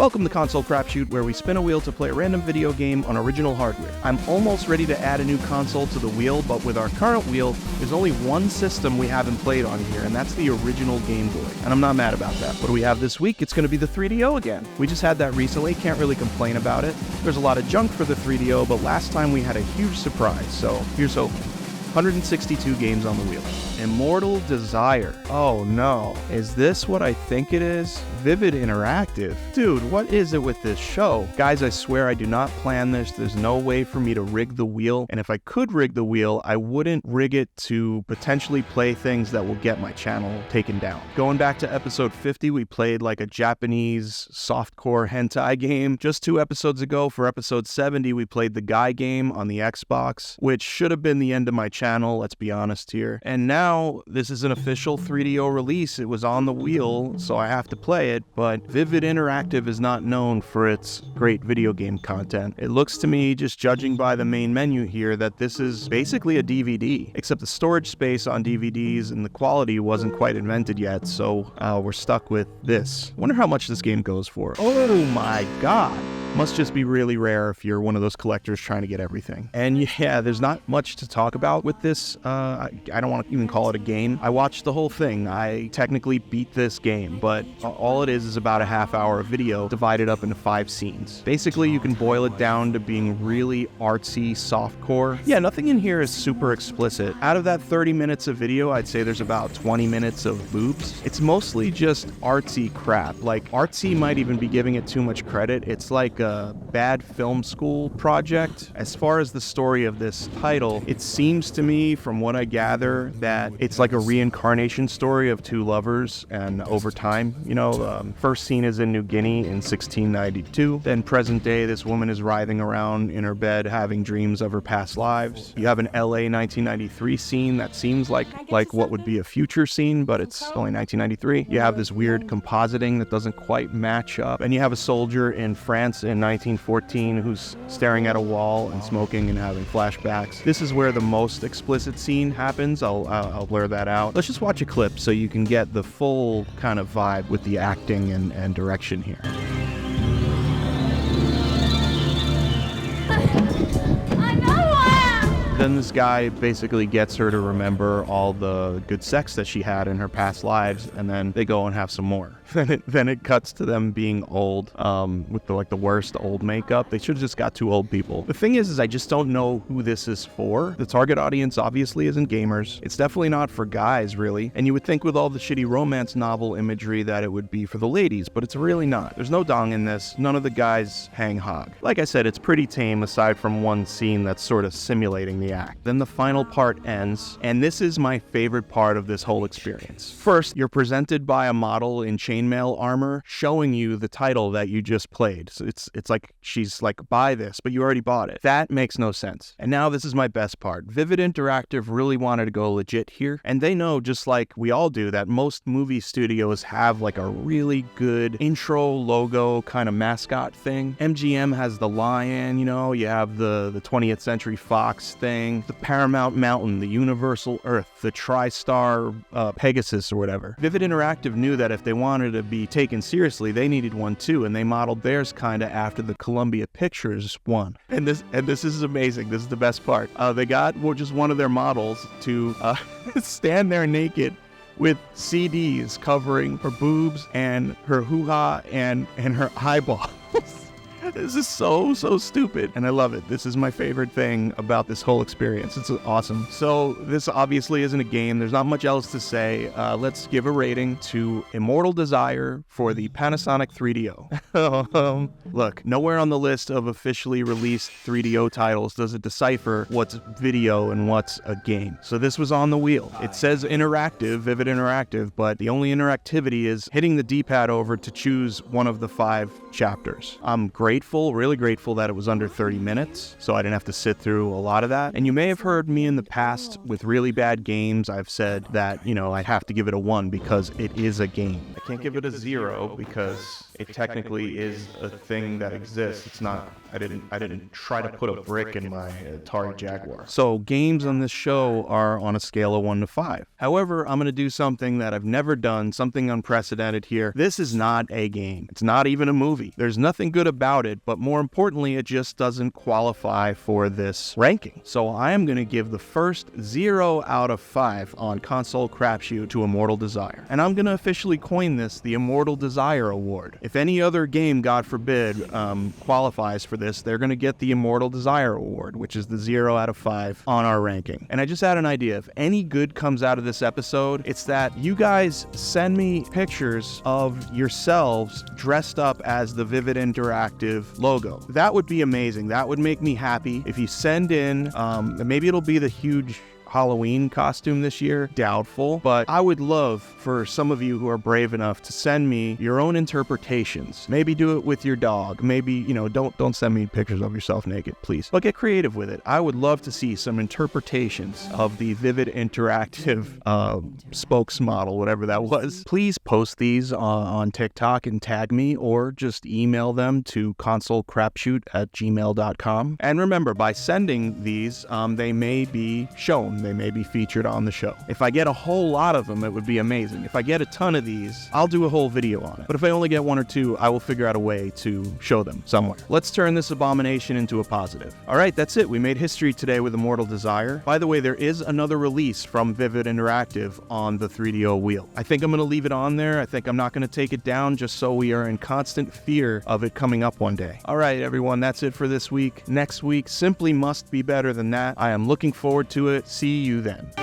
Welcome to Console Crapshoot, where we spin a wheel to play a random video game on original hardware. I'm almost ready to add a new console to the wheel, but with our current wheel, there's only one system we haven't played on here, and that's the original Game Boy. And I'm not mad about that. What do we have this week? It's going to be the 3DO again. We just had that recently, can't really complain about it. There's a lot of junk for the 3DO, but last time we had a huge surprise, so here's hoping. 162 games on the wheel. Immortal Desire. Oh no. Is this what I think it is? Vivid Interactive. Dude, what is it with this show? Guys, I swear I do not plan this. There's no way for me to rig the wheel. And if I could rig the wheel, I wouldn't rig it to potentially play things that will get my channel taken down. Going back to episode 50, we played like a Japanese softcore hentai game. Just 2 episodes ago, for episode 70, we played the Guy game on the Xbox, which should have been the end of my channel, let's be honest here. And now this is an official 3DO release. It was on the wheel, so I have to play it, but Vivid Interactive is not known for its great video game content. It looks to me, just judging by the main menu here, that this is basically a DVD, except the storage space on DVDs and the quality wasn't quite invented yet, so we're stuck with this. Wonder how much this game goes for. Oh my god! Must just be really rare if you're one of those collectors trying to get everything. And yeah, there's not much to talk about with this. I don't want to even call it a game. I watched the whole thing. I technically beat this game, but all it is about a half-hour video divided up into 5 scenes. Basically, you can boil it down to being really artsy, softcore. Yeah, nothing in here is super explicit. Out of that 30 minutes of video, I'd say there's about 20 minutes of boobs. It's mostly just artsy crap. Like, artsy might even be giving it too much credit. It's like a bad film school project. As far as the story of this title, it seems to me, from what I gather, that it's like a reincarnation story of 2 lovers, and over time, you know, first scene is in New Guinea in 1692. Then present day, this woman is writhing around in her bed having dreams of her past lives. You have an LA 1993 scene that seems like what would be a future scene, but it's only 1993. You have this weird compositing that doesn't quite match up, and you have a soldier in France in 1914 who's staring at a wall and smoking and having flashbacks. This is where the most explicit scene happens. I'll blur that out. Let's just watch a clip so you can get the full kind of vibe with the acting and direction here. Then this guy basically gets her to remember all the good sex that she had in her past lives, and then they go and have some more. Then it cuts to them being old, with the worst old makeup. They should have just got 2 old people. The thing is I just don't know who this is for. The target audience obviously isn't gamers. It's definitely not for guys, really. And you would think with all the shitty romance novel imagery that it would be for the ladies, but it's really not. There's no dong in this. None of the guys hang hog. Like I said, it's pretty tame aside from one scene that's sort of simulating the act. Then the final part ends, and this is my favorite part of this whole experience. First, you're presented by a model in chainmail armor showing you the title that you just played. So it's like she's like, buy this, but you already bought it. That makes no sense. And now this is my best part. Vivid Interactive really wanted to go legit here, and they know, just like we all do, that most movie studios have like a really good intro logo kind of mascot thing. MGM has the lion, you know, you have the 20th Century Fox thing, the Paramount Mountain, the Universal Earth, the TriStar Pegasus or whatever. Vivid Interactive knew that if they wanted to be taken seriously, they needed one too, and they modeled theirs kind of after the Columbia Pictures one. And this is amazing. This is the best part. They got just one of their models to stand there naked with CDs covering her boobs and her hoo-ha and her eyeballs. This is so stupid, and I love it. This is my favorite thing about this whole experience. It's awesome. So this obviously isn't a game. There's not much else to say. Let's give a rating to Immortal Desire for the Panasonic 3DO. Look, nowhere on the list of officially released 3DO titles does it decipher what's video and what's a game. So this was on the wheel. It says interactive, Vivid Interactive, but the only interactivity is hitting the D-pad over to choose one of the 5 chapters. I'm really grateful that it was under 30 minutes, so I didn't have to sit through a lot of that. And you may have heard me in the past with really bad games, I've said that, you know, I have to give it a 1 because it is a game. I can't give it a 0 because it technically is a thing that exists. It's not, I didn't try to put a brick in my Atari Jaguar. So games on this show are on a scale of 1 to 5. However, I'm going to do something that I've never done, something unprecedented here. This is not a game. It's not even a movie. There's nothing good about it, but more importantly, it just doesn't qualify for this ranking. So I am going to give the first 0 out of 5 on Console Crapshoot to Immortal Desire. And I'm going to officially coin this the Immortal Desire Award. If any other game, God forbid, qualifies for this, they're going to get the Immortal Desire Award, which is the 0 out of 5 on our ranking. And I just had an idea. If any good comes out of this episode, it's that you guys send me pictures of yourselves dressed up as the Vivid Interactive logo. That would be amazing. That would make me happy. If you send in, maybe it'll be the huge Halloween costume this year. Doubtful, but I would love for some of you who are brave enough to send me your own interpretations. Maybe do it with your dog. Maybe, don't send me pictures of yourself naked, please. But get creative with it. I would love to see some interpretations of the Vivid Interactive spokes model, whatever that was. Please post these on TikTok and tag me, or just email them to consolecrapshoot@gmail.com. And remember, by sending these, they may be shown. They may be featured on the show. If I get a whole lot of them, it would be amazing. If I get a ton of these, I'll do a whole video on it. But if I only get 1 or 2, I will figure out a way to show them somewhere. Let's turn this abomination into a positive. All right, that's it. We made history today with Immortal Desire. By the way, there is another release from Vivid Interactive on the 3DO wheel. I think I'm going to leave it on there. I think I'm not going to take it down, just so we are in constant fear of it coming up one day. All right, everyone, that's it for this week. Next week simply must be better than that. I am looking forward to it. See you then.